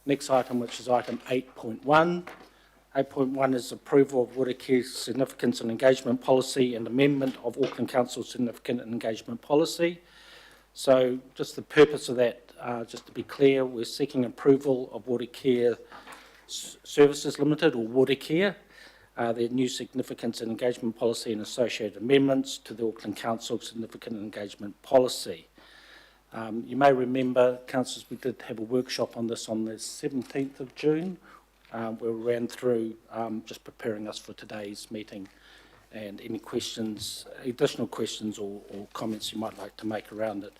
Next item, which is item 8.1. 8.1 is approval of water care significance and engagement policy and amendment of Auckland Council significant and engagement policy. So just the purpose of that, just to be clear, we're seeking approval of Water Care Services Limited, or Water Care, their new significance and engagement policy and associated amendments to the Auckland Council significant and engagement policy. You may remember, councillors, we did have a workshop on this on the 17th of June. We ran through just preparing us for today's meeting, and any questions, additional questions or comments you might like to make around it.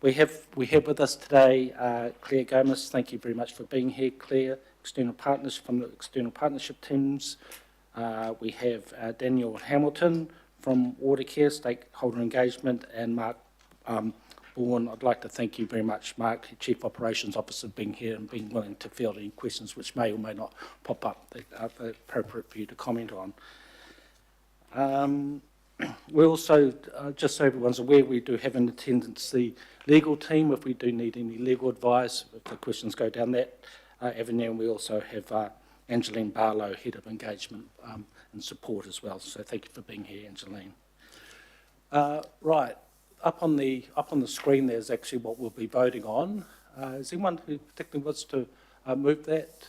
We have with us today Claire Gomez. Thank you very much for being here, Claire. External partners from the external partnership teams. We have Daniel Hamilton from Water Care, Stakeholder Engagement, and Mark Bourne. I'd like to thank you very much, Mark, Chief Operations Officer, being here and being willing to field any questions which may or may not pop up that are appropriate for you to comment on. We also, just so everyone's aware, we do have in attendance the legal team if we do need any legal advice, if the questions go down that avenue. And we also have Angeline Barlow, Head of Engagement and Support as well. So thank you for being here, Angeline. Right, up on the screen there's actually what we'll be voting on. Is anyone who particularly wants to move that?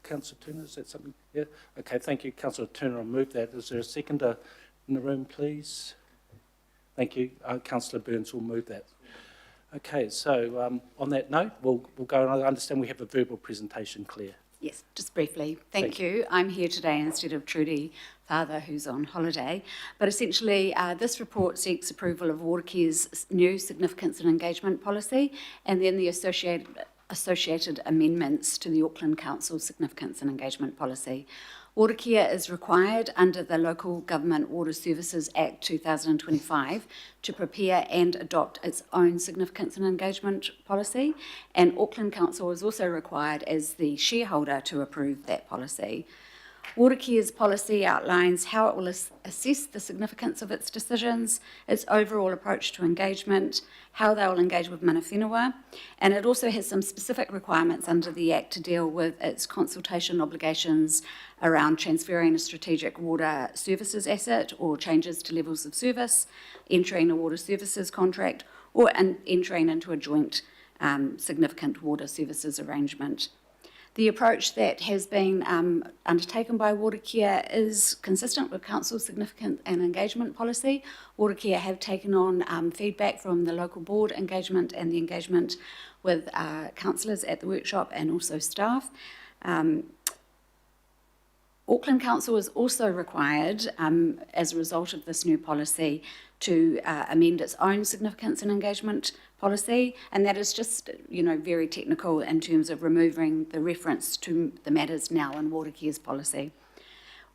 Councillor Turner, is that something? Yeah. Okay, thank you, Councillor Turner. I'll move that. Is there a seconder in the room, please? Thank you. Councillor Burns will move that. Okay, so on that note, we'll go. And I understand we have a verbal presentation, Claire. Yes, just briefly. Thank you. I'm here today instead of Trudy Father, who's on holiday. But essentially, this report seeks approval of Watercare's new significance and engagement policy, and then the associated amendments to the Auckland Council significance and engagement policy. Watercare is required under the Local Government Water Services Act 2025 to prepare and adopt its own significance and engagement policy, and Auckland Council is also required as the shareholder to approve that policy. Watercare's policy outlines how it will assess the significance of its decisions, its overall approach to engagement, how they will engage with mana whenua, and it also has some specific requirements under the Act to deal with its consultation obligations around transferring a strategic water services asset or changes to levels of service, entering a water services contract, or entering into a joint significant water services arrangement. The approach that has been undertaken by Watercare is consistent with Council's significant and engagement policy. Watercare have taken on feedback from the local board engagement and the engagement with councillors at the workshop and also staff. Auckland Council is also required, as a result of this new policy, to amend its own significance and engagement policy, and that is just, very technical in terms of removing the reference to the matters now in Watercare's policy.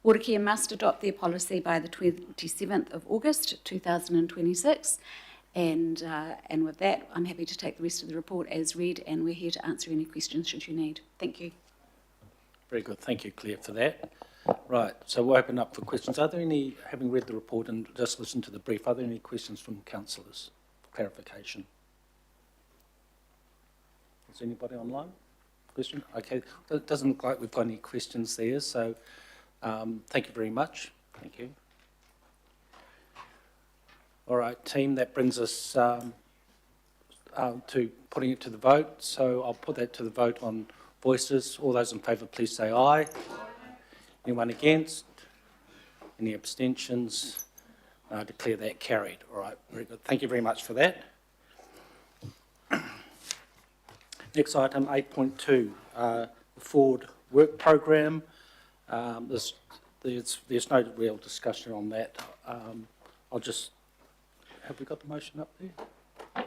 Watercare must adopt their policy by the 27th of August 2026, and with that, I'm happy to take the rest of the report as read, and we're here to answer any questions should you need. Thank you. Very good. Thank you, Claire, for that. Right, so we'll open up for questions. Are there any, having read the report and just listened to the brief, are there any questions from councillors for clarification? Is anybody online? Question? Okay, it doesn't look like we've got any questions there, so thank you very much. Thank you. All right, team, that brings us to putting it to the vote. So I'll put that to the vote on voices. All those in favour, please say aye. Anyone against? Any abstentions? I declare that carried. All right, very good. Thank you very much for that. Next item, 8.2, the Forward Work Programme. There's no real discussion on that. I'll just, have we got the motion up there?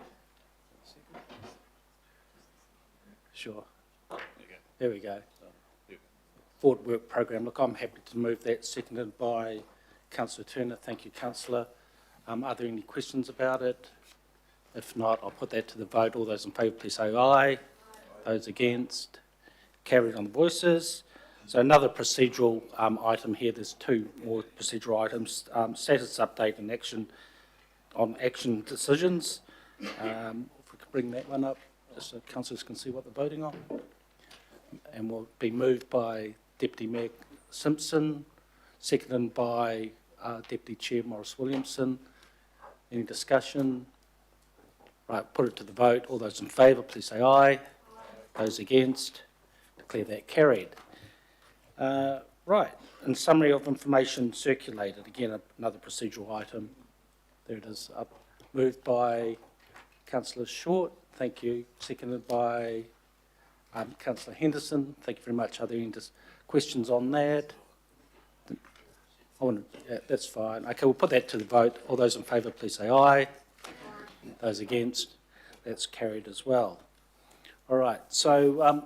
Sure. There we go. Forward Work Programme. Look, I'm happy to move that, seconded by Councillor Turner. Thank you, Councillor. Are there any questions about it? If not, I'll put that to the vote. All those in favour, please say aye. Those against? Carried on the voices. So another procedural item here. There's two more procedural items. Status update and action on action decisions. If we could bring that one up, just so councillors can see what they're voting on. and will be moved by Deputy Mayor Simpson, seconded by Deputy Chair Morris Williamson. Any discussion? Right, put it to the vote. All those in favour, please say aye. Those against, declare that carried. Right, and summary of information circulated. Again, another procedural item. There it is, up. Moved by Councillor Short. Thank you. Seconded by Councillor Henderson. Thank you very much. Are there any questions on that? That's fine. Okay, we'll put that to the vote. All those in favour, please say aye. Those against, that's carried as well. All right, so